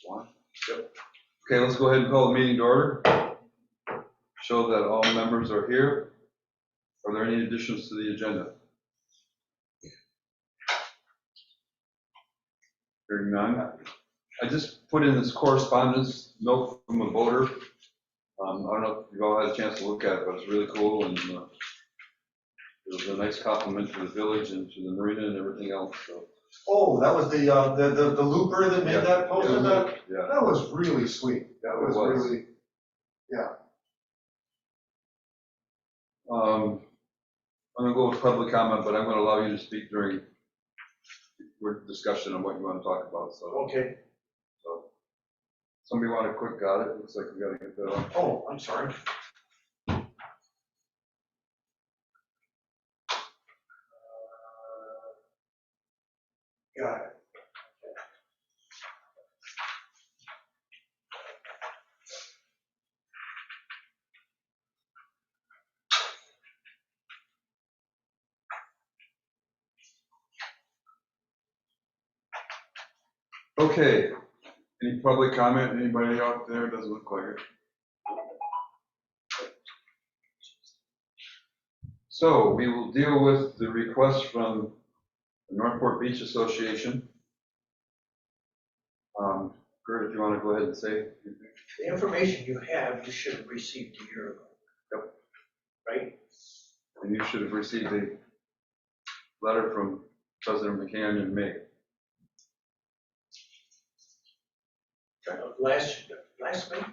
One. Yep. Okay, let's go ahead and call the meeting to order. Show that all members are here. Are there any additions to the agenda? Hearing none. I just put in this correspondence note from a voter. I don't know if you've all had a chance to look at it, but it's really cool, and it was a nice compliment to the village and to the marina and everything else. So. Oh, that was the looper that made that post of that? Yeah. That was really sweet. That was really, yeah. I'm going to go with public comment, but I'm going to allow you to speak during your discussion on what you want to talk about. So. Okay. So, somebody want a quick got it? Looks like we got to get that on. Oh, I'm sorry. Got it. Okay. Any public comment? Anybody out there? Doesn't look like it. So we will deal with the request from the Northport Beach Association. Gert, if you want to go ahead and say. The information you have, you should have received a year ago. Yep. Right? And you should have received a letter from President McCann in May. Okay. Last May?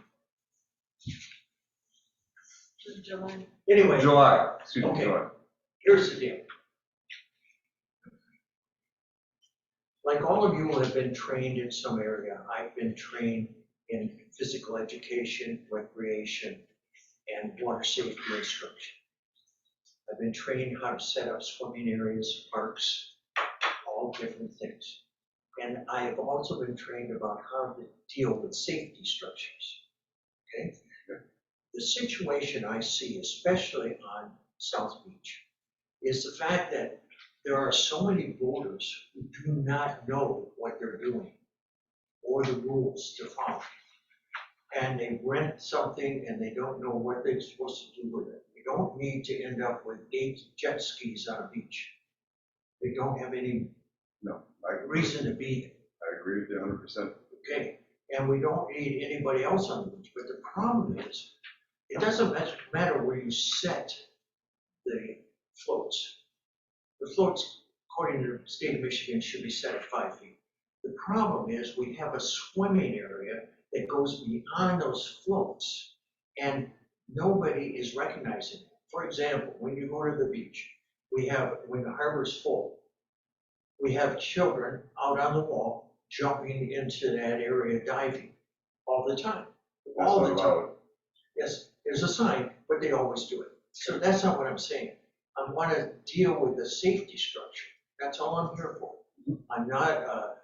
July. Anyway. July. Excuse me, okay. July. Here's the deal. Like all of you have been trained in some area, I've been trained in physical education, recreation, and water safety instruction. I've been trained how to set up swimming areas, parks, all different things. And I have also been trained about how to deal with safety structures, okay? The situation I see, especially on South Beach, is the fact that there are so many boaters who do not know what they're doing or the rules to follow. And they rent something and they don't know what they're supposed to do with it. We don't need to end up with 8 jet skis on a beach. They don't have any reason to be there. I agree with you 100%. Okay, and we don't need anybody else on the beach. But the problem is, it doesn't matter where you set the floats. The floats, according to the state of Michigan, should be set at 5 feet. The problem is we have a swimming area that goes beyond those floats, and nobody is recognizing it. For example, when you go to the beach, when the harbor's full, we have children out on the wall jumping into that area diving all the time. All the time. Yes, there's a sign, but they always do it. So that's not what I'm saying. I want to deal with the safety structure. That's all I'm here for. I'm not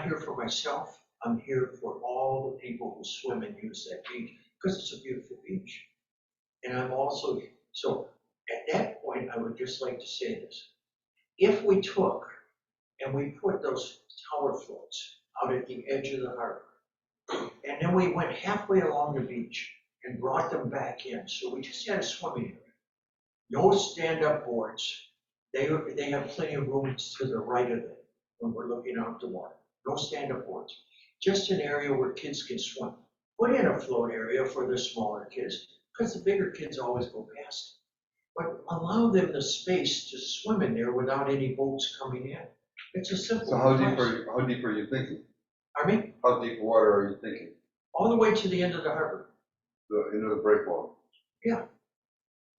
here for myself. I'm here for all the people who swim and use that beach because it's a beautiful beach. And I'm also, so at that point, I would just like to say this. If we took and we put those tower floats out at the edge of the harbor, and then we went halfway along the beach and brought them back in, so we just had a swimming area. No stand-up boards. They have plenty of room to the right of it when we're looking out the water. No stand-up boards. Just an area where kids can swim. Put in a float area for the smaller kids, because the bigger kids always go past it. But allow them the space to swim in there without any boats coming in. It's a simple. So how deep are you thinking? Pardon me? How deep water are you thinking? All the way to the end of the harbor. Into the breakwall? Yeah.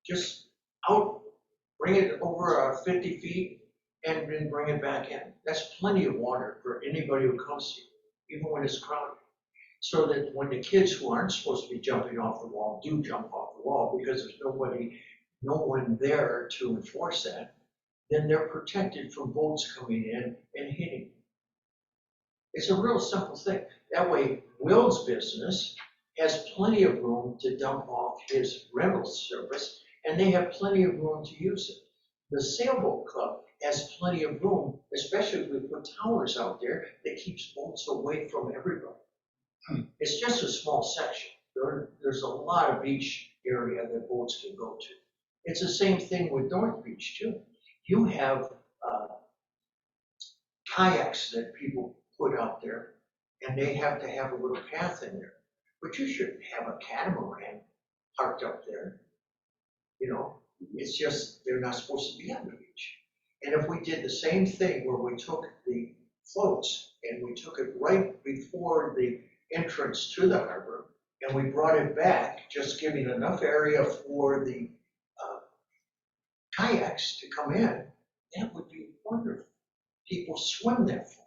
Just out, bring it over 50 feet, and then bring it back in. That's plenty of water for anybody who comes here, even when it's crowded. So that when the kids who aren't supposed to be jumping off the wall do jump off the wall because there's no one there to enforce that, then they're protected from boats coming in and hitting. It's a real simple thing. That way, Will's business has plenty of room to dump off his rental service, and they have plenty of room to use it. The sailboat club has plenty of room, especially if we put towers out there that keeps boats away from everybody. It's just a small section. There's a lot of beach area that boats can go to. It's the same thing with North Beach too. You have kayaks that people put out there, and they have to have a little path in there. But you shouldn't have a catamaran parked up there. You know, it's just, they're not supposed to be on the beach. And if we did the same thing where we took the floats and we took it right before the entrance to the harbor, and we brought it back, just giving enough area for the kayaks to come in, that would be wonderful. People swim that far.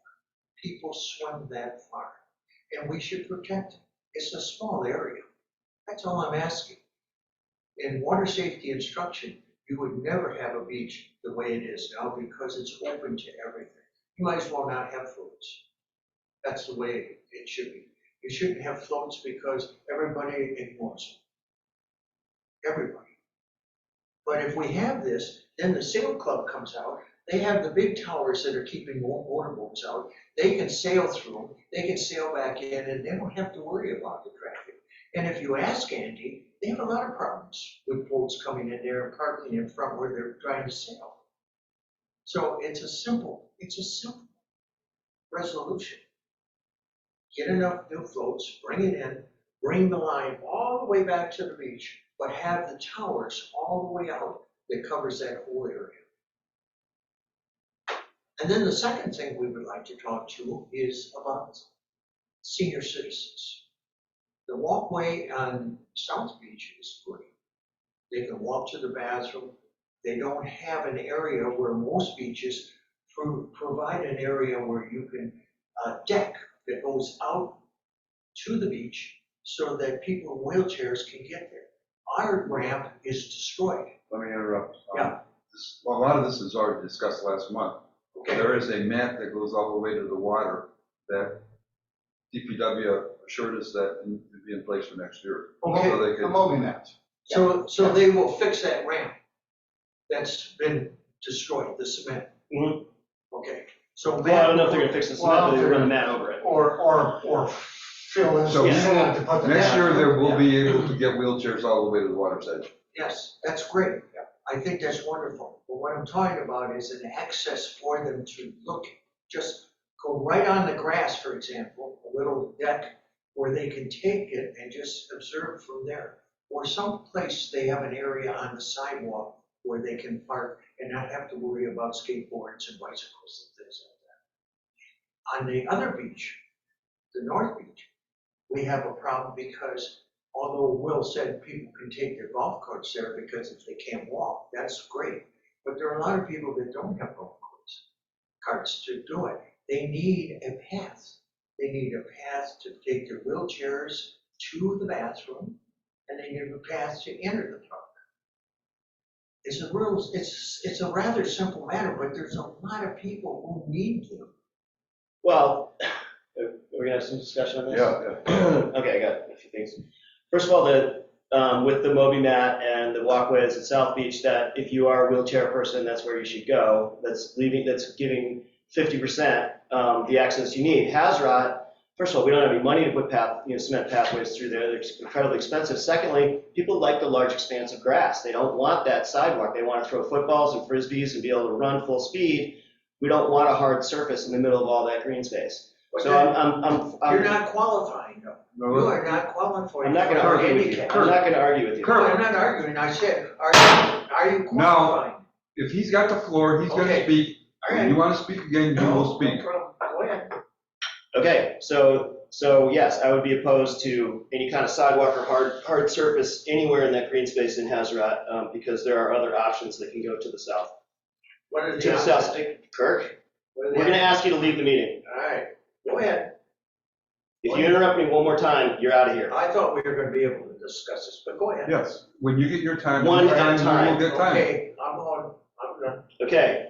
People swim that far. And we should protect it. It's a small area. That's all I'm asking. In water safety instruction, you would never have a beach the way it is now because it's open to everything. You might as well not have floats. That's the way it should be. You shouldn't have floats because everybody ignores them. Everybody. But if we have this, then the sail club comes out. They have the big towers that are keeping motorboats out. They can sail through them. They can sail back in, and they don't have to worry about the traffic. And if you ask Andy, they have a lot of problems with boats coming in there and parking in front where they're trying to sail. So it's a simple resolution. Get enough new floats, bring it in, bring the line all the way back to the beach, but have the towers all the way out that covers that whole area. And then the second thing we would like to talk to is about senior citizens. The walkway on South Beach is free. They can walk to the bathroom. They don't have an area where most beaches provide an area where you can deck that goes out to the beach so that people in wheelchairs can get there. Our ramp is destroyed. Let me interrupt. Yeah. A lot of this is already discussed last month. Okay. There is a mat that goes all the way to the water that DPW assured us that needs to be in place for next year. Okay, So they the could, moving that. So they will fix that ramp that's been destroyed, the cement. Mhm. Okay. So Well, I don't know if they're gonna fix the cement, Well, but they're gonna run the mat over it. Or fill in So some sand to put the. next year, they will Yeah. be able to get wheelchairs all the way to the water's edge. Yes, that's great. I think that's wonderful. But what I'm talking about is an access for them to look, just go right on the grass, for example, a little deck where they can take it and just observe from there. Or someplace they have an area on the sidewalk where they can park and not have to worry about skateboards and bicycles and things like that. On the other beach, the North Beach, we have a problem because although Will said people can take their golf carts there because if they can't walk, that's great. But there are a lot of people that don't have golf carts to do it. They need a path. They need a path to take their wheelchairs to the bathroom, and they need a path to enter the park. It's a rather simple matter, but there's a lot of people who need them. Well, we're gonna have some discussion on this? Yeah. Okay, I got a few things. First of all, with the Moby mat and the walkways at South Beach, that if you are a wheelchair person, that's where you should go. That's giving 50% the access you need. Hazrat, first of all, we don't have any money to put cement pathways through there. They're incredibly expensive. Secondly, people like the large expanse of grass. They don't want that sidewalk. They want to throw footballs and frisbees and be able to run full speed. We don't want a hard surface in the middle of all that green space. So You're not qualifying though. You are not qualifying. I'm not going to for argue with you. handicap. I'm not going to argue with you. No, I'm not arguing. I said, are you qualifying? If he's got the floor, he's gonna Okay. speak. All If right. you wanna speak again, you will speak. No problem. Go ahead. Okay, so yes, I would be opposed to any kind of sidewalk or hard surface anywhere in that green space in Hazrat, because there are other options that can go to the south. What are To the the south, options? Kirk, What are we're the going to options? ask you to leave the meeting. All right, go ahead. If you interrupt me one more time, you're out of here. I thought we were gonna be able to discuss this, but go ahead. Yes, when you get your time, One your at a time, time. you will get time. Okay, I'm done. Okay.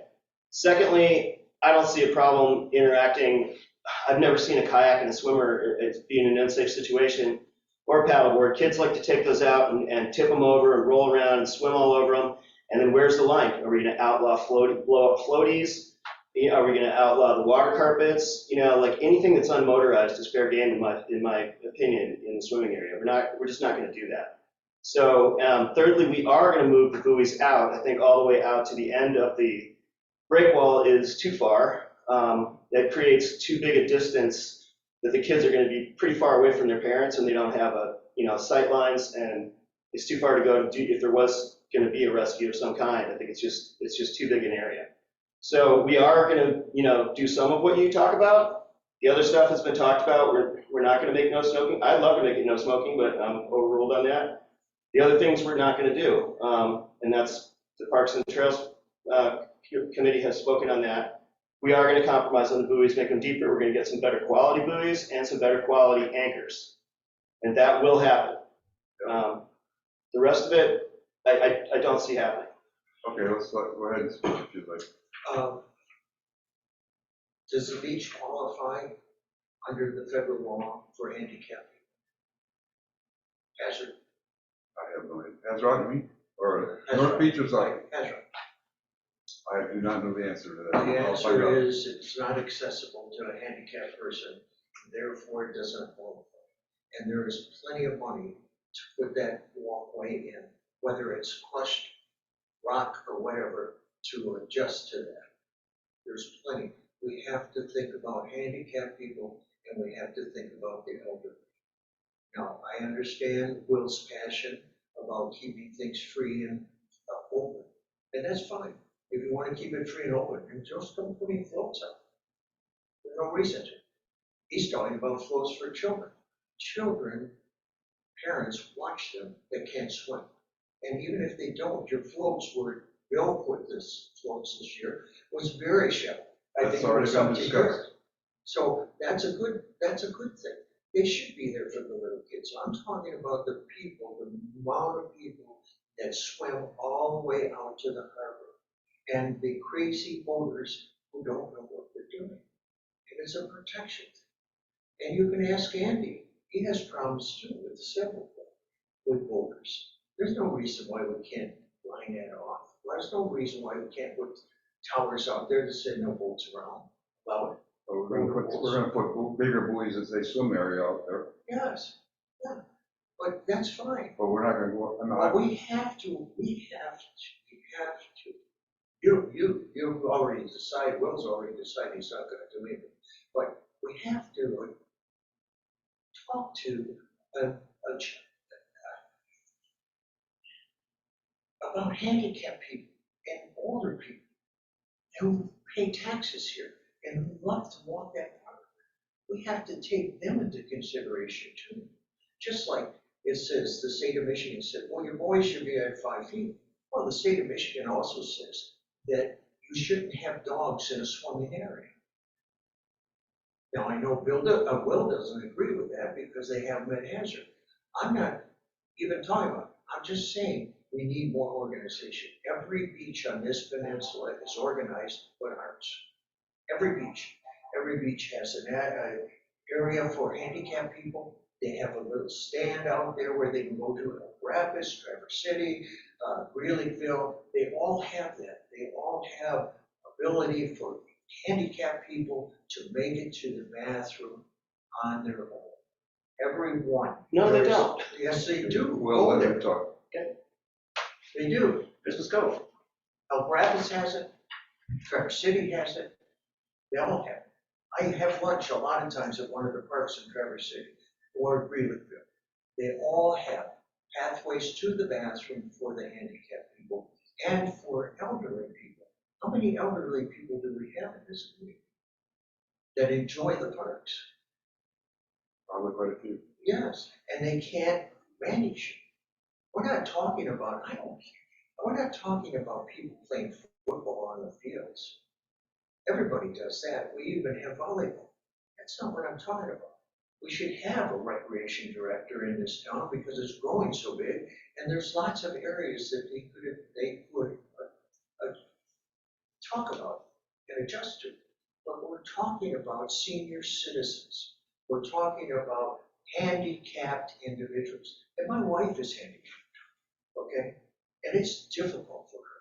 Secondly, I don't see a problem interacting. I've never seen a kayak and a swimmer being in an unsafe situation or a paddleboard. Kids like to take those out and tip them over and roll around and swim all over them. And then where's the line? Are we going to outlaw blow up floaties? Are we going to outlaw the water carpets? Like anything that's unmotorized is fair game in my opinion in the swimming area. We're just not going to do that. So thirdly, we are going to move the buoys out. I think all the way out to the end of the break wall is too far. That creates too big a distance that the kids are going to be pretty far away from their parents, and they don't have sight lines, and it's too far to go to do if there was going to be a rescue of some kind. I think it's just too big an area. So we are going to do some of what you talk about. The other stuff has been talked about. We're not going to make no smoking. I'd love to make it no smoking, but I'm overruled on that. The other things we're not going to do, and that's the Parks and Trails Committee has spoken on that. We are going to compromise on the buoys, make them deeper. We're going to get some better quality buoys and some better quality anchors, and that will happen. The rest of it, I don't see happening. Okay, let's go ahead and speak if you'd like. Does the beach qualify under the federal law for handicap? Hazard? I have no idea. Hazard, you mean? Or Hazard. North Beach or something? Hazard. I do not know the answer to that. The I'll find out. answer is it's not accessible to a handicapped person, therefore it doesn't qualify. And there is plenty of money to put that walkway in, whether it's crushed rock or whatever, to adjust to that. There's plenty. We have to think about handicapped people, and we have to think about the elderly. Now, I understand Will's passion about keeping things free and open, and that's fine. If you want to keep it free and open, then just don't put any floats out. There's no reason to. He's talking about floats for children. Children, parents watch them that can't swim. And even if they don't, your floats were, Bill put this floats this year, was very shallow. I That's think it already was been up to discussed. here. So that's a good thing. They should be there for the little kids. I'm talking about the people, the amount of people that swim all the way out to the harbor. And the crazy boaters who don't know what they're doing. And it's a protection thing. And you can ask Andy. He has problems too with several with boaters. There's no reason why we can't line that off. There's no reason why we can't put towers out there that say no boats around. Allow it. So we're gonna put bigger buoys as they swim area out there, Yes, yeah, but that's fine. but we're not gonna go, But we have to. You've already decided, Will's already decided he's not gonna do anything. But we have to talk to about handicapped people and older people who pay taxes here and who love to walk that park. We have to take them into consideration too. Just like it says, the state of Michigan said, well, your boys should be at 5 feet. Well, the state of Michigan also says that you shouldn't have dogs in a swimming area. Now, I know Will doesn't agree with that because they have them at hazard. I'm not even talking about it. I'm just saying we need more organization. Every beach on this peninsula is organized with arts. Every beach has an area for handicapped people. They have a little stand out there where they can go to Elk Rapids, Traverse City, Greeleyville. They all have that. They all have ability for handicapped people to make it to the bathroom on their own. Every one. No, they don't. Yes, they do. we'll Go let there. them talk. They do. Let's go. Elk Rapids has it. Traverse City has it. They all have it. I have lunch a lot of times at one of the parks in Traverse City or Greeleyville. They all have pathways to the bathroom for the handicapped people and for elderly people. How many elderly people do we have in this community that enjoy the parks? Probably quite a few. Yes, and they can't manage it. We're not talking about, we're not talking about people playing football on the fields. Everybody does that. We even have volleyball. That's not what I'm talking about. We should have a recreation director in this town because it's growing so big, and there's lots of areas that they could talk about and adjust to. But we're talking about senior citizens. We're talking about handicapped individuals. And my wife is handicapped, okay? And it's difficult for her.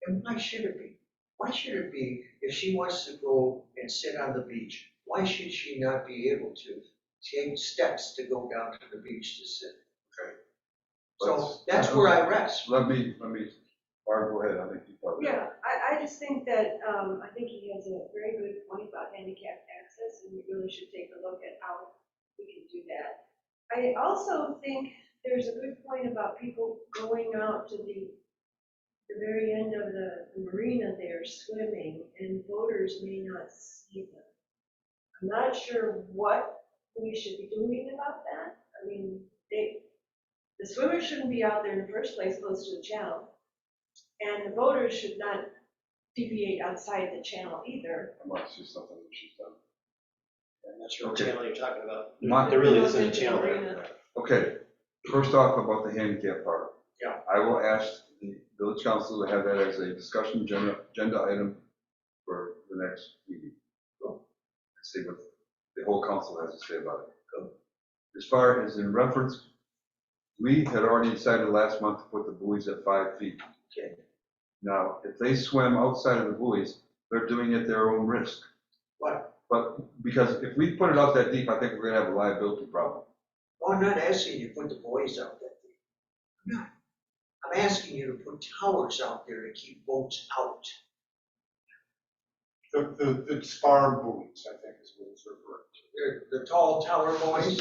And why should it be? Why should it be, if she wants to go and sit on the beach, why should she not be able to take steps to go down to the beach to sit? Okay. So that's where I rest. Let me, Barb, go ahead, I think you probably. Yeah, I just think that, I think he has a very good point about handicap access, and we really should take a look at how we can do that. I also think there's a good point about people going out to the very end of the marina there swimming, and boaters may not see them. I'm not sure what we should be doing about that. I mean, the swimmers shouldn't be out there in the first place close to the channel. And the boaters should not deviate outside the channel either. I might see something that she's done. I'm not sure what Okay. channel you're talking about. My- There really isn't a channel there. Okay, first off about the handicap part. Yeah. I will ask the village council to have that as a discussion agenda item for the next meeting. And see what the whole council has to say about it. As far as in reference, we had already decided last month to put the buoys at 5 feet. Okay. Now, if they swim outside of the buoys, they're doing it at their own risk. Why? But because if we put it out that deep, I think we're gonna have a liability problem. Well, I'm not asking you to put the buoys out there. I'm not. I'm asking you to put towers out there to keep boats out. The spar buoys, I think is what it's referring to. The tall tower buoys,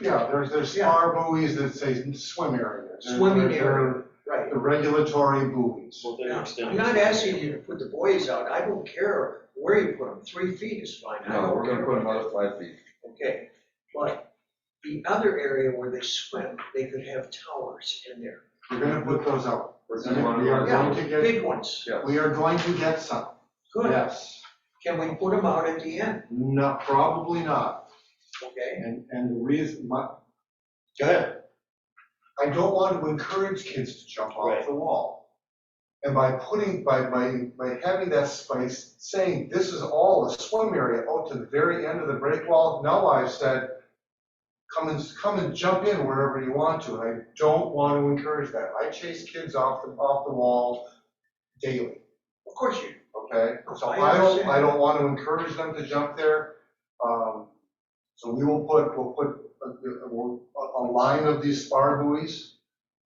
Yeah, there's spar buoys that say swim area. Swimming They're area. right. The regulatory buoys. Well, they're Now, extending. I'm not asking you to put the buoys out. I don't care where you put them. 3 feet is fine. I No, don't we're gonna care put them what- out at 5 feet. Okay, but the other area where they swim, they could have towers in there. We're gonna put those out. Where's We the one? are going to get, Big ones. Yeah. we are going to get some, Good. yes. Can we put them out at the end? No, probably not. Okay. And the reason, Go ahead. I don't want to encourage kids to jump off Right. the wall. And by having that space, saying this is all a swim area out to the very end of the break wall, now I've said, come and jump in wherever you want to, and I don't want to encourage that. I chase kids off the wall daily, Of course you do. okay? So I I understand. don't want to encourage them to jump there. So we'll put a line of these spar buoys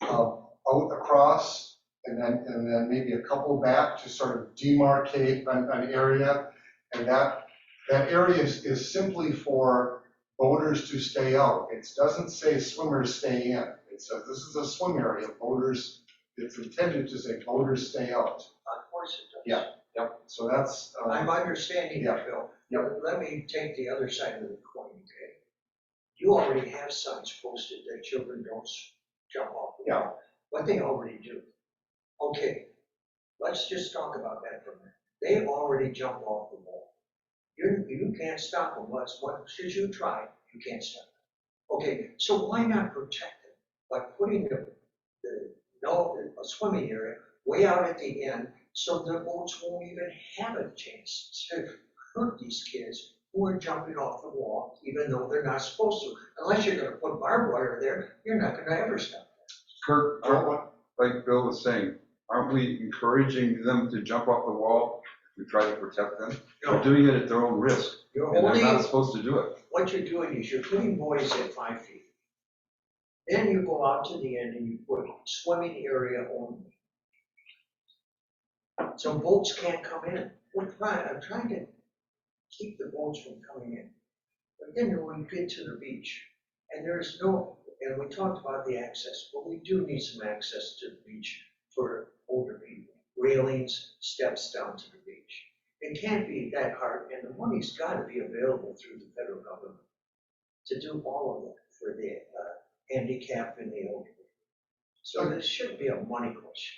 out across, and then maybe a couple back to sort of demarcate an area. And that area is simply for boaters to stay out. It doesn't say swimmers stay in. It says this is a swim area, boaters, it's intended to say boaters stay out. Of course it does. Yeah. Yep, so that's, I'm understanding that, Bill. Yep. Let me take the other side of the coin, okay? You already have signs posted that children don't jump off the wall. But they already do. Okay, let's just talk about that for a minute. They already jump off the wall. You can't stop them. What should you try? You can't stop them. Okay, so why not protect them by putting a swimming area way out at the end, so the boats won't even have a chance to hurt these kids who are jumping off the wall, even though they're not supposed to. Unless you're gonna put barbed wire there, you're not gonna ever stop that. Kurt, like Bill was saying, aren't we encouraging them to jump off the wall if we try to protect them? They're doing it at their own risk, You're and they're only, not supposed to do it. what you're doing is you're putting buoys at 5 feet. Then you go out to the end and you put swimming area only. So boats can't come in. I'm trying to keep the boats from coming in. But then when we get to the beach, and and we talked about the access, but we do need some access to the beach for older people. Railings, steps down to the beach. It can't be that hard, and the money's gotta be available through the federal government to do all of that for the handicapped and the elderly. So this shouldn't be a money question.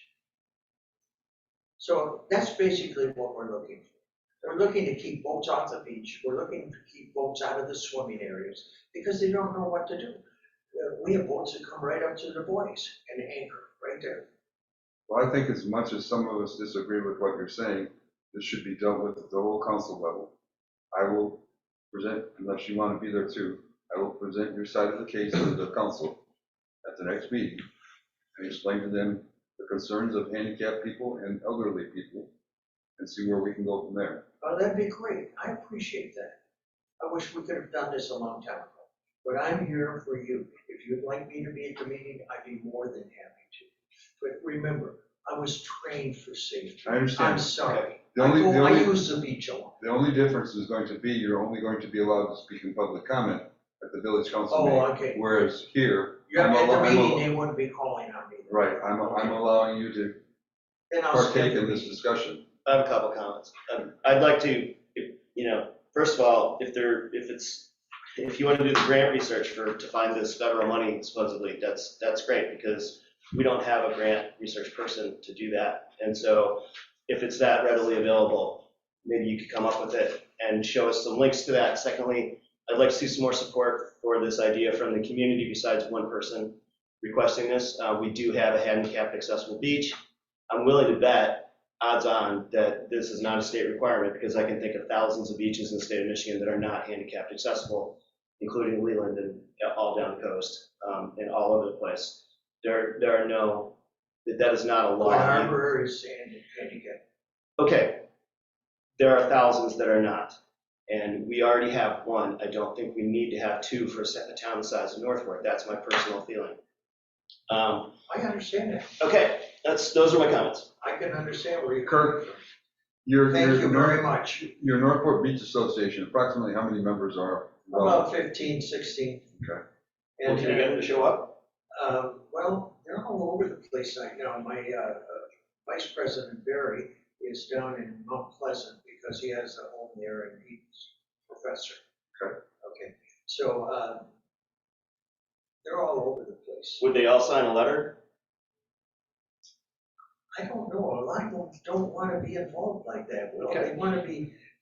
So that's basically what we're looking for. We're looking to keep boats off the beach. We're looking to keep boats out of the swimming areas because they don't know what to do. We have boats that come right up to the buoys and anchor right there. Well, I think as much as some of us disagree with what you're saying, this should be dealt with at the whole council level. I will present, unless you want to be there too, I will present your side of the case to the council at the next meeting and explain to them the concerns of handicapped people and elderly people and see where we can go from there. Oh, that'd be great. I appreciate that. I wish we could have done this a long time ago. But I'm here for you. If you'd like me to be at the meeting, I'd be more than happy to. But remember, I was trained for safety. I understand. I'm sorry. The I use the beach a lot. the only difference is going to be, you're only going to be allowed to speak in public comment at the village council Oh, meeting. okay. Whereas here, Yeah, I'm at the I'm meeting, they wouldn't be calling on me. right, I'm allowing you to Then I'll partake skip in the this meeting. discussion. I have a couple comments. I'd like to, first of all, if you want to do the grant research to find this federal money supposedly, that's great, because we don't have a grant research person to do that. And so if it's that readily available, maybe you could come up with it and show us some links to that. Secondly, I'd like to see some more support for this idea from the community besides one person requesting this. We do have a handicapped accessible beach. I'm willing to bet odds on that this is not a state requirement, because I can think of thousands of beaches in the state of Michigan that are not handicapped accessible, including Leland and all down the coast, and all over the place. That is not a law. Wood Harbor is handicapped. Okay, there are thousands that are not, and we already have one. I don't think we need to have two for a town the size of Northport. That's my personal feeling. I understand that. Okay, those are my comments. I can understand where you're Kirk, coming from. Thank you very much. Your Northport Beach Association, approximately how many members are? About 15, 16. Okay. And, Can you get them to show up? well, they're all over the place right now. My Vice President Barry is down in Mount Pleasant because he has a home there and he's a professor. Okay. Okay, so they're all over the place. Would they all sign a letter? I don't know, a lot of them don't want to be involved like that. Well, Okay.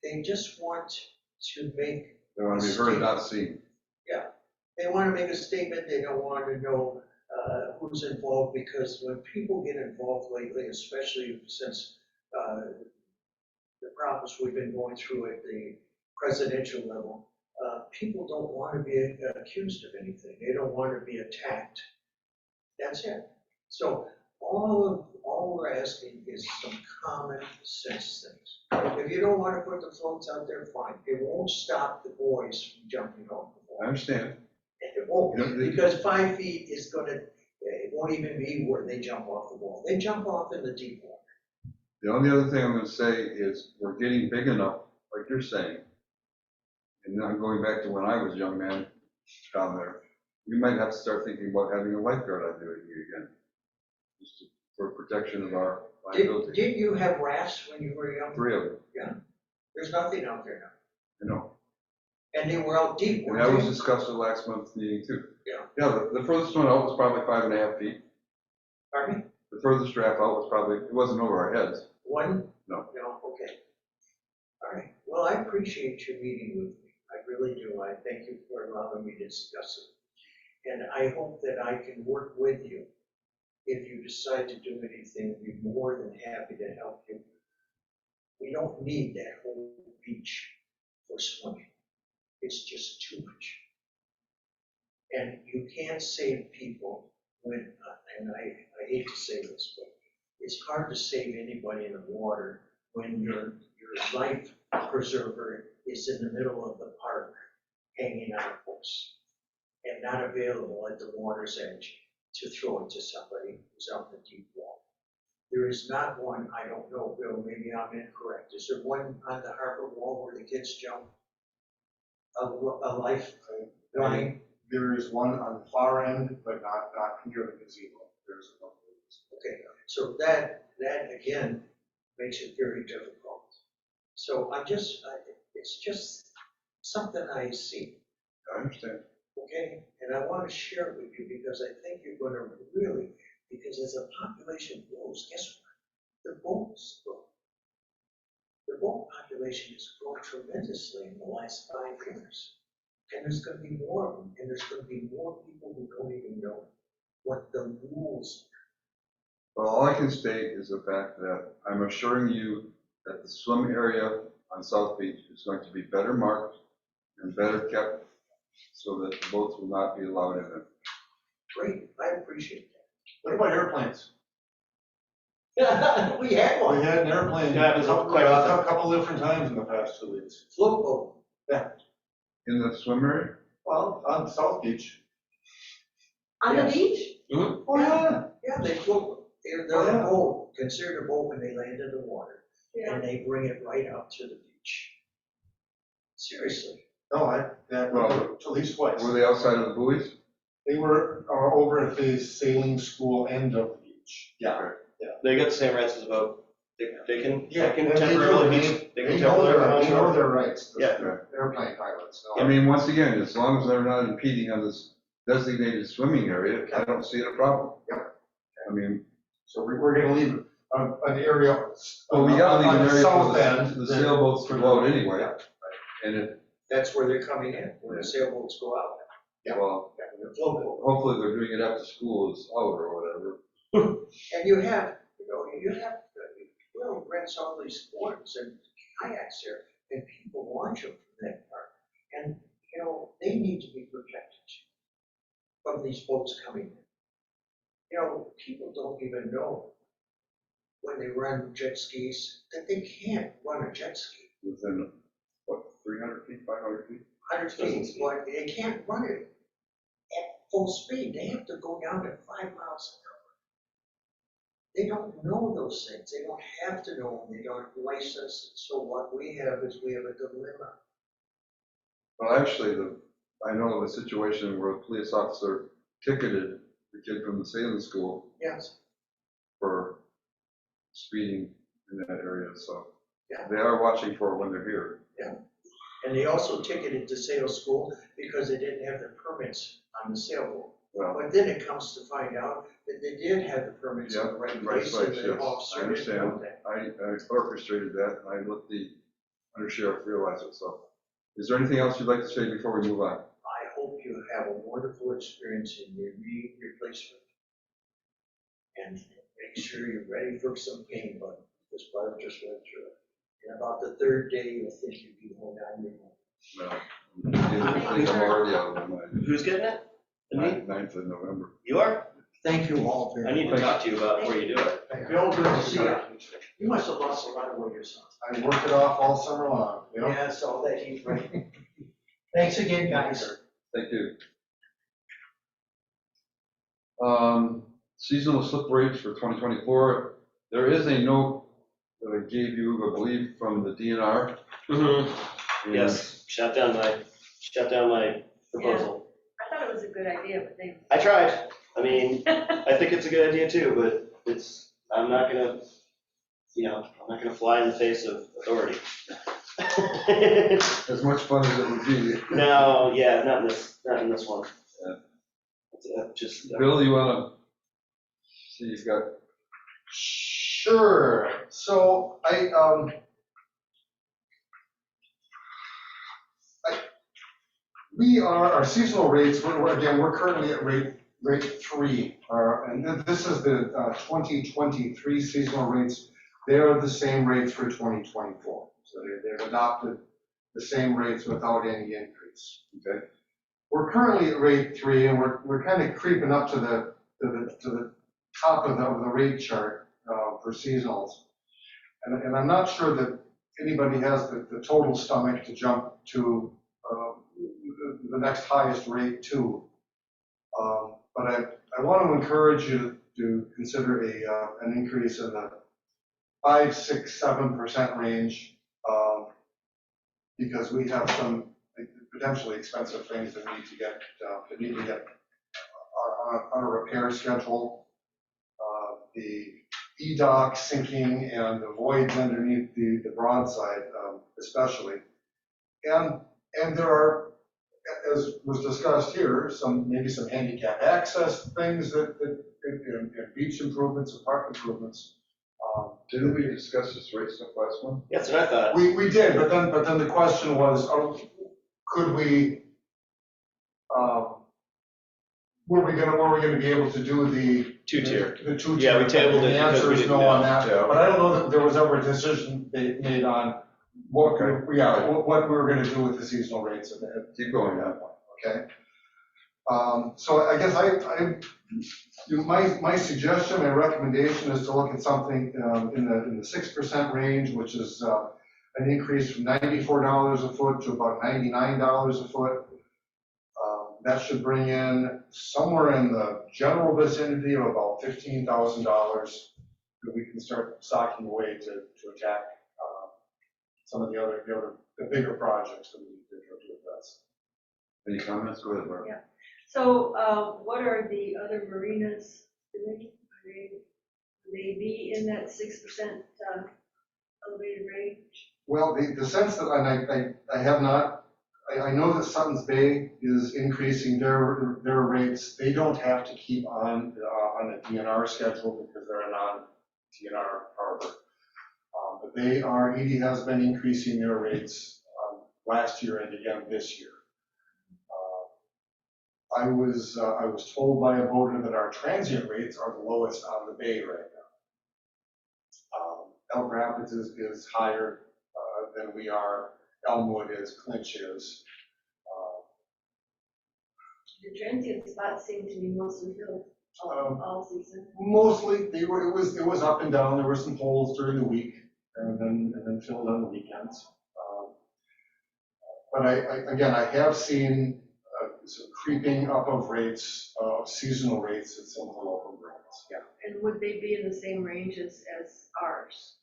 they just want to make, They want to be heard, not seen. they want to make a statement, they don't want to know who's involved, because when people get involved lately, especially since the problems we've been going through at the presidential level, people don't want to be accused of anything. They don't want to be attacked. That's it. So all we're asking is some common sense things. If you don't want to put the floats out there, fine. It won't stop the boys from jumping off the wall. I understand. It won't, You know, because 5 feet is gonna, it won't even be where they jump off the wall. They jump off in the deep water. The only other thing I'm going to say is we're getting big enough, like you're saying. And now going back to when I was a young man down there, we might have to start thinking about having a lifeguard out there again, just for protection of our liability. Didn't you have rafts when you were young? 3 of them, There's nothing out there now. you know. And they were out deep, And weren't that was they? discussed at last month's meeting too. Yeah. Yeah, the furthest one out was probably 5.5 feet. Pardon me? The furthest draft out was probably, it wasn't over our heads. One? No. No, okay. All right, well, I appreciate you meeting with me. I really do. I thank you for allowing me to discuss it. And I hope that I can work with you. If you decide to do anything, I'd be more than happy to help you. We don't need that whole beach for swimming. It's just too much. And you can't save people when, and I hate to say this, but it's hard to save anybody in the water when your life preserver is in the middle of the park hanging on a post and not available at the water's edge to throw it to somebody who's out in the deep water. There is not one, I don't know, Bill, maybe I'm incorrect. Is there one on the harbor wall where the kids jump? A life running? There is one on the far end, but not near the gazebo. There's one. Okay, so that again makes it very difficult. So it's just something I see, I understand. okay? And I want to share it with you because I think you're going to really, because as the population grows, guess what? The boats grow. The boat population has grown tremendously in the last 5 years. And there's going to be more of them, and there's going to be more people who don't even know what the rules Well, all I can state is the fact that I'm assuring you that the swim area on South Beach is going to be better marked and better kept so that the boats will not be allowed in it. are. Great, I appreciate that. What about airplanes? We had We one, had an airplane. It happens quite often. A couple different times in the past 2 weeks. float boat. In the swim area? Well, on South Beach. On the Yes. beach? Oh, yeah. Yeah, they float, they're a boat, considered a boat when they land in the water, Yeah. and they bring it right up to the beach. Seriously. No, Well, at least twice. Were they outside of the buoys? They were over at the sailing school end of the beach. Yeah. They get the same rights as a boat. They can Yeah, temporarily be, they can temporarily. They know their rights, the Yeah. airplane pilots. No. I mean, once again, as long as they're not impeding on this designated swimming area, I don't see it a problem. Yep. I mean, So we're gonna leave an area. well, we gotta leave on an the area south for end. the sailboats to go out anyway. Yeah. And if, That's where they're coming in, when the sailboats go out. Yeah. well, The float boat. hopefully they're doing it after school is out or whatever. And you have, rents all these boards and kayaks there, and people watch them from that park. And, they need to be protected from these boats coming in. People don't even know when they run jet skis, that they can't run a jet ski. Within, what, 300 feet, 500 feet? 100 feet, but they can't run it at full speed. They have to go down to 5 miles an hour. They don't know those things. They don't have to know them. They don't license. So what we have is we have a dilemma. Well, actually, I know of a situation where a police officer ticketed the kid from the sailing school Yes. for speeding in that area, so. Yeah. They are watching for it when they're here. And they also ticketed the sail school because they didn't have the permits on the sailboat. Well, But then it comes to find out that they did have the permits in the right right place, and place, the yes, officer I didn't know understand. that. I orchestrated that, and I let the undersheriff realize it, so. Is there anything else you'd like to say before we move on? I hope you have a wonderful experience in your knee replacement. And make sure you're ready for some pain, but this Barb just went through it. And about the 3rd day, you'll think you'd be home on your own. No. I think I'm already out of my Who's getting it? The knee? 9th of November. You are? Thank you all I very need to much. talk to you about where you do it. Bill, good to see you. You must have lost a lot of weight or something. I worked it off all summer long, you know? Yeah, I saw that heat right. Thanks again, guys. Thank you. Seasonal slip rates for 2024. There is a note that I gave you, I believe, from the DNR. And Yes, shut down my proposal. I thought it was a good idea, but they. I tried. I mean, I think it's a good idea too, but I'm not gonna fly in the face of authority. As much fun as it would be. No, yeah, not in this one. Just, Bill, you wanna see, you've got, Sure. So our seasonal rates, we're currently at rate 3. And this is the 2023 seasonal rates. They are the same rates for 2024. So they've adopted the same rates without any increase. okay, We're currently at rate 3, and we're kind of creeping up to the top of the rate chart for seasonals. And I'm not sure that anybody has the total stomach to jump to the next highest rate 2. But I want to encourage you to consider an increase in the 5, 6, 7% range, because we have some potentially expensive things that need to get on a repair schedule. The E-dock sinking and the voids underneath the broadside, especially. And there are, as was discussed here, maybe some handicap access things and beach improvements and park improvements. didn't we discuss this rate stuff last one? that's what I thought. We did, but then the question was, could we, were we gonna be able to do the 2-tier. The 2-tier. Yeah, we tabled it The because answer we is didn't no on know. that, Yeah. but I don't know that there was ever a decision made on what we were gonna do with the seasonal rates at Keep going, that point, okay? So I guess my suggestion, my recommendation is to look at something in the 6% range, which is an increase from $94 a foot to about $99 a foot. That should bring in somewhere in the general vicinity of about $15,000 that we can start stocking away to attack some of the bigger projects that we need to address. Any comments? Go ahead, Barbara. Yeah. So what are the other marinas doing? Will they be in that 6% elevated range? Well, the sense that, and I have not, I know that Suttons Bay is increasing their rates. They don't have to keep on a DNR schedule because they're a non-DNR harbor. But Edie has been increasing their rates last year and again this year. I was told by a boater that our transient rates are the lowest on the bay right now. Elk Rapids is higher than we are. Elmwood is, Clinch is. The transient spots seem to be mostly filled all season. Mostly, it was up and down. There were some holes during the week, and then filled on the weekends. But I have seen some creeping up of rates, seasonal rates at some of the local brands. Yeah. And would they be in the same range as ours?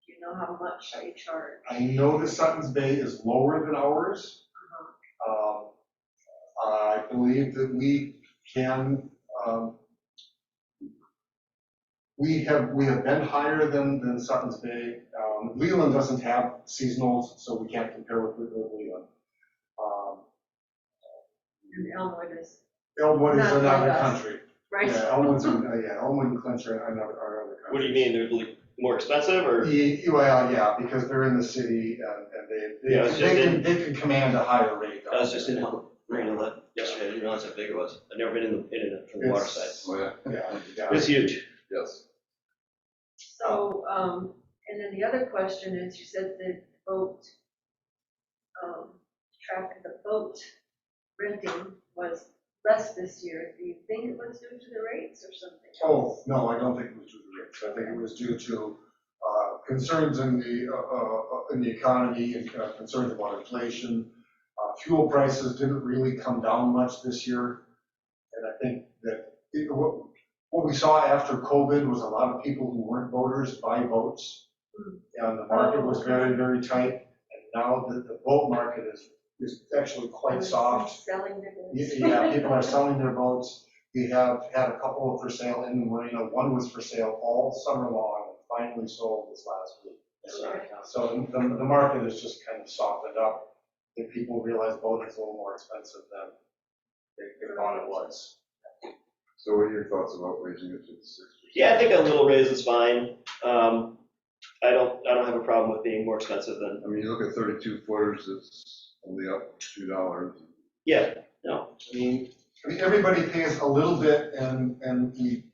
Do you know how much they charge? I know that Suttons Bay is lower than ours. I believe that we can. We have been higher than Suttons Bay. Leland doesn't have seasonals, so we can't compare with Leland. And Elmwood is, Elmwood is Not another like us. country. right? Yeah, Elmwood's Elmwood and Clinch are another country. What do you mean, they're more expensive, or? Well, yeah, because they're in the city and Yeah, it's just they can command a higher rate. I was just in Marina yesterday, I didn't realize how big it was. I've never been in it from the water side. Oh, yeah. Yeah. It's huge. Yes. So, and then the other question is, you said the boat, the boat renting was less this year. Do you think it was due to the rates or something else? Oh, no, I don't think it was due to the rates. I think it was due to concerns in the economy and concerns about inflation. Fuel prices didn't really come down much this year. And I think that what we saw after COVID was a lot of people who weren't boaters buy boats. And the market was very, very tight. And now the boat market is actually quite soft. Selling their boats. Yeah, people are selling their boats. We have had a couple for sale in the marina. One was for sale all summer long and finally sold this last week. Okay. So the market has just kind of softened up. I think people realize boating is a little more expensive than they thought it was. So what are your thoughts about raising it to 6%? Yeah, I think a little raise is fine. I don't have a problem with being more expensive than. I mean, you look at 32 footers, it's only up $2. Yeah, no, I mean, Everybody pays a little bit and we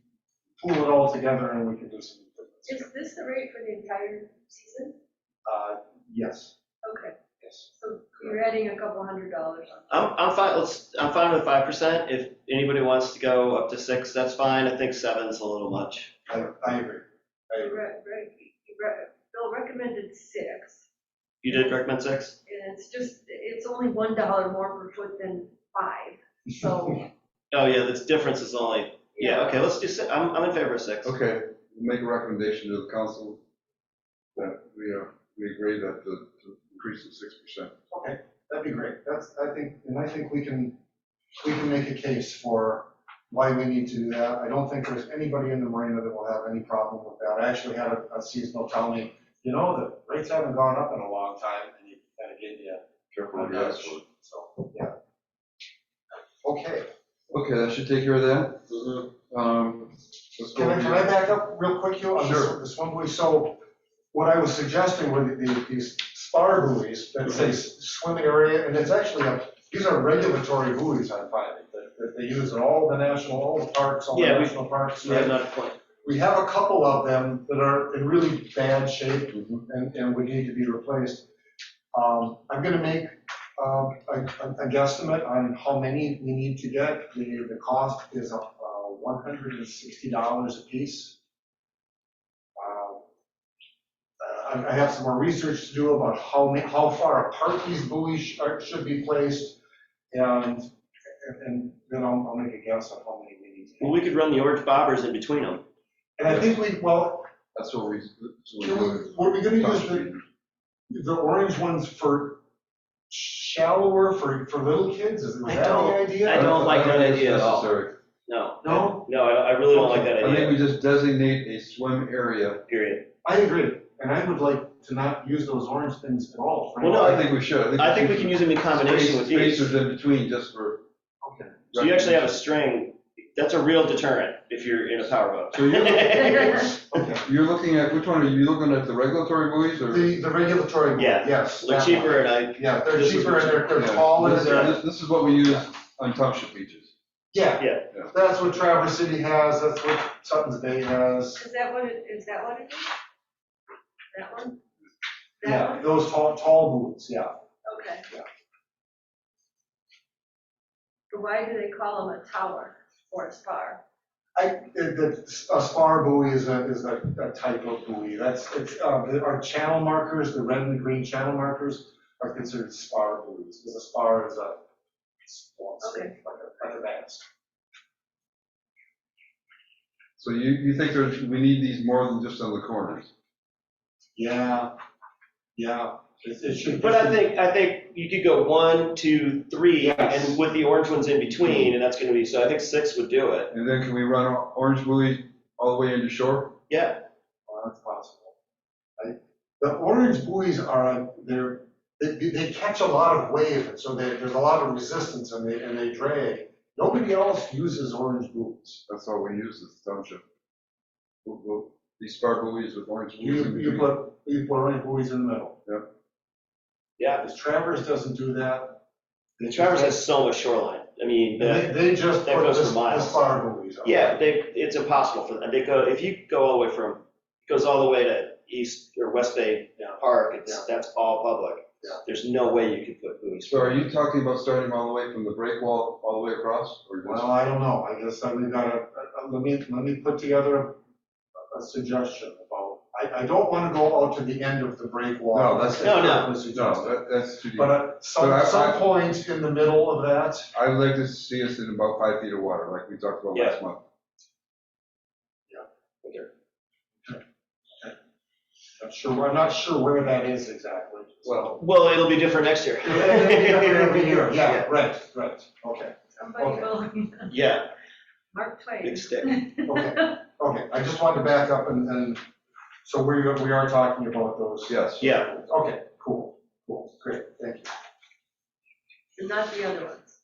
pool it all together and we can do some improvements. Is this the rate for the entire season? Yes. Okay, Yes. so you're adding a couple $100 on. I'm fine. I'm fine with 5%. If anybody wants to go up to 6, that's fine. I think 7's a little much. I agree. Bill recommended 6, You did recommend 6? and it's only $1 more per foot than 5, so. Oh yeah, the difference is only. Yeah. Okay, let's do 6. I'm in favor of 6. Okay, we'll make a recommendation to the council that we agree that to increase to 6%. Okay, that'd be great. I think we can make a case for why we need to do that. I don't think there's anybody in the marina that will have any problem with that. I actually had a seasonal tell me, the rates haven't gone up in a long time, and you kind of gave you Careful a what you ask for. So, yeah. Okay. Okay, that should take care of that. Let's go. Can I back up real quick, Hugh, on Sure. this one buoy? So what I was suggesting were these spar buoys that say swimming area, and it's actually these are regulatory buoys, I'm finding, that they use in all the parks, all the national parks. Yeah, not a point. We have a couple of them that are in really bad shape and would need to be replaced. I'm going to make A guesstimate on how many we need to get, the cost is $160 a piece. I have some more research to do about how far apart these buoys should be placed, and then I'll make a guess on how many we need. Well, we could run the orange bobbers in between them. And I think That's what we. were we gonna use the orange ones for shallower, for little kids? Was that the idea? I don't like that think it's idea at all. necessary. No. No? No, I really don't like that I think idea, we just designate a swim area. period. I agree, and I would like to not use those orange things at all. Well, no, I think we should. I think we can use them in combination with these. Spacers in between just for. Okay. So you actually have a string, that's a real deterrent if you're in a powerboat. So you're Okay. You're looking at, which one are you looking at, the regulatory buoys or? The regulatory buoy, Yeah. yes. They're that cheaper one. and Yeah, they're this is cheaper and they're Yeah. taller, This is what we use on township beaches. yeah. Yeah. That's what Traverse City has, that's what Sutton's Bay has. Is that what it is? That one? That Yeah, one? those tall buoys, yeah. Okay. Yeah. So why do they call them a tower or a spar? A spar buoy is a type of buoy. Our channel markers, the red and green channel markers are considered spar buoys, because a spar is a Okay. like a mast. So you think we need these more than just on the corners? Yeah, it should. But I think you could go 1, 2, 3, Yes. and with the orange ones in between, and that's gonna be, so I think 6 would do it. And then can we run orange buoys all the way into shore? Yeah, Well, that's possible. The orange buoys they catch a lot of wave, and so there's a lot of resistance, and they drag. Nobody else uses orange buoys. That's all we use is township. These spar buoys with orange buoys in You between. put orange buoys in the middle. yeah. Because Traverse doesn't do that. The Traverse has so much shoreline. I mean, They just that put goes the for miles. spar buoys on. yeah, it's impossible for them. If you go all the way it goes all the way to East or West Bay Park, that's all public. Yeah. There's no way you could put buoys. So are you talking about starting all the way from the break wall all the way across? Or just? Well, I don't know. I guess we've got let me put together a suggestion about, I don't want to go out to the end of the break wall. No, that's- That's no. currently suggested. That's too deep. But at some point in the middle of that, I would like to see us in about 5 feet of water, like we talked about last month. I'm not sure where that is exactly. Well, it'll be different next year. Every year, yeah, right, okay. Somebody will, Yeah, Mark Twain. big stick. Okay, I just wanted to back up and, so we are talking about those. Yes. Yeah. Okay, cool, great, thank you. And not the other ones.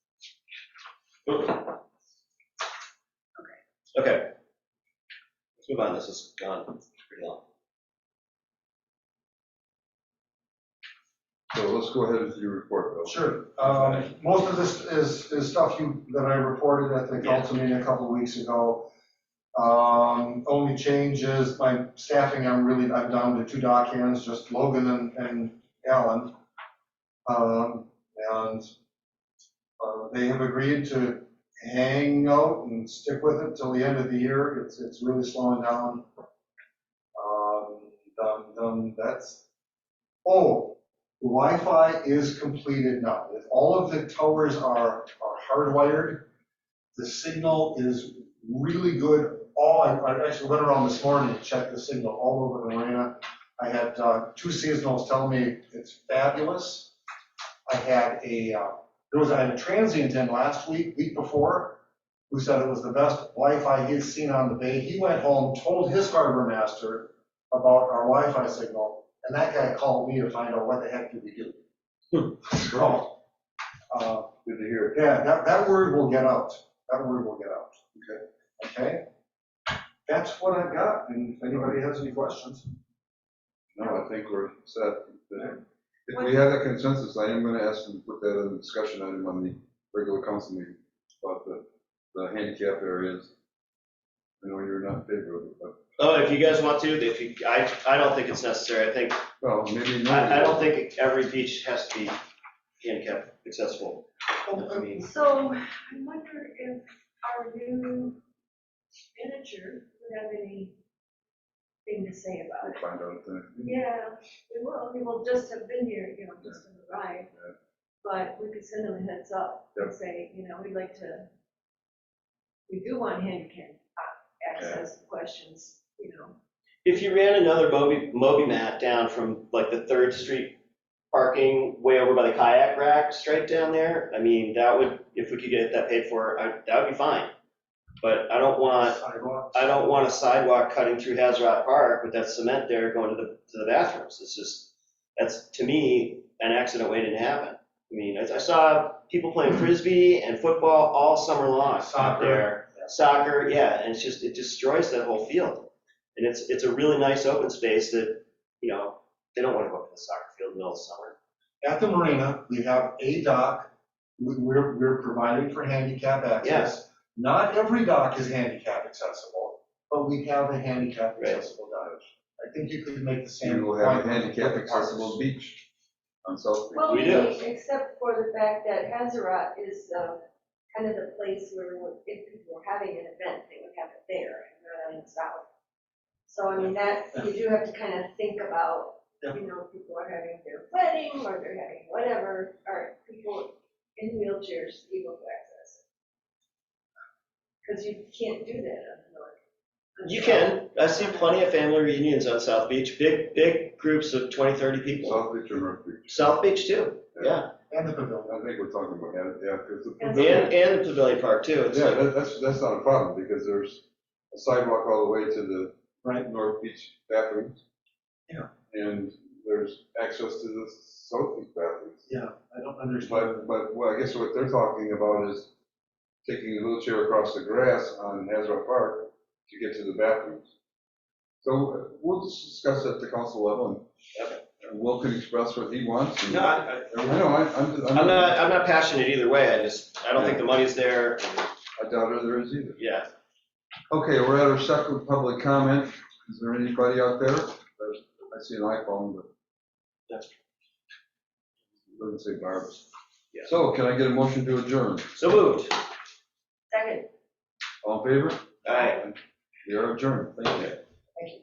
Okay. Let's move on. This has gone pretty long. So let's go ahead with your report, Bill. Sure. Most of this is stuff that I reported at the council meeting a couple of weeks ago. Only change is my staffing, I'm down to 2 dock hands, just Logan and Alan. They have agreed to hang out and stick with it till the end of the year. It's really slowing down. The Wi-Fi is completed now. If all of the towers are hardwired, the signal is really good. I actually went around this morning to check the signal all over the marina. I had 2 seasonals tell me it's fabulous. I had a transient in last week before, who said it was the best Wi-Fi he's seen on the bay. He went home, told his harbor master about our Wi-Fi signal, and that guy called me to find out what the heck did we do. So, Good to hear. yeah, that word will get out. Okay? That's what I've got, and if anybody has any questions. No, I think we're set. If we have that consensus, I am going to ask them to put that in the discussion item on the regular council meeting about the handicap areas. I know you're not in favor of it, but. Oh, if you guys want to, I don't think it's necessary. I think, Well, maybe I don't think every beach has to be handicap accessible. I mean, So I wonder if our new manager would have anything to say about We'll it. find out if they. Yeah, we will. He will just have been here, just on the ride. Yeah. But we could send him a heads up and say, we'd like to, we do want handicap access questions, if you ran another Moby mat down from like the 3rd Street parking way over by the kayak rack straight down there, I mean, that would, if we could get that paid for, that would be fine. But I don't want a sidewalk cutting through Hazrat Park with that cement there going to the bathrooms. It's just, that's, to me, an accident waiting to happen. I mean, I saw people playing Frisbee and football all summer long out there. Soccer, yeah, and it destroys that whole field. And it's a really nice open space that, they don't want to go up to the soccer field in the middle of summer. At the marina, we have a dock, we're providing for handicap access. Yes. Not every dock is handicap accessible, but we have a handicap Right. accessible dock. I think you could make the We same. will have a point handicap with the accessible parks. beach on South Beach. Well, We do. except for the fact that Hazarat is kind of the place where if people were having an event, they would have it there and not on the south. So I mean, that, you do have to kind of think about, people are having their wedding or they're having whatever, or people in wheelchairs able to access it. Because you can't do that on the north. You can. I see plenty of family reunions on South Beach, big groups of 20, 30 people. South Beach or North Beach? South Beach too, yeah. And the pavilion. I think we're talking about that, yeah, because the. And- And the Pavilion Park too. It's Yeah, like- that's not a problem, because there's a sidewalk all the way to the North Beach bathrooms. Yeah. And there's access to the South Beach bathrooms. Yeah, I don't understand. But, well, I guess what they're talking about is taking a wheelchair across the grass on Hazard Park to get to the bathrooms. So we'll just discuss at the council level, and Will can express what he wants. and- No, I'm I'm not passionate either way. I don't think the money's there. I doubt there is either. Yeah. Okay, we're at our second public comment. Is there anybody out there? I see an iPhone, but. That's- Doesn't say Barb. Yeah. So can I get a motion to adjourn? So moved. Second. All in favor? All right. We are adjourned. Thank you. Thank you.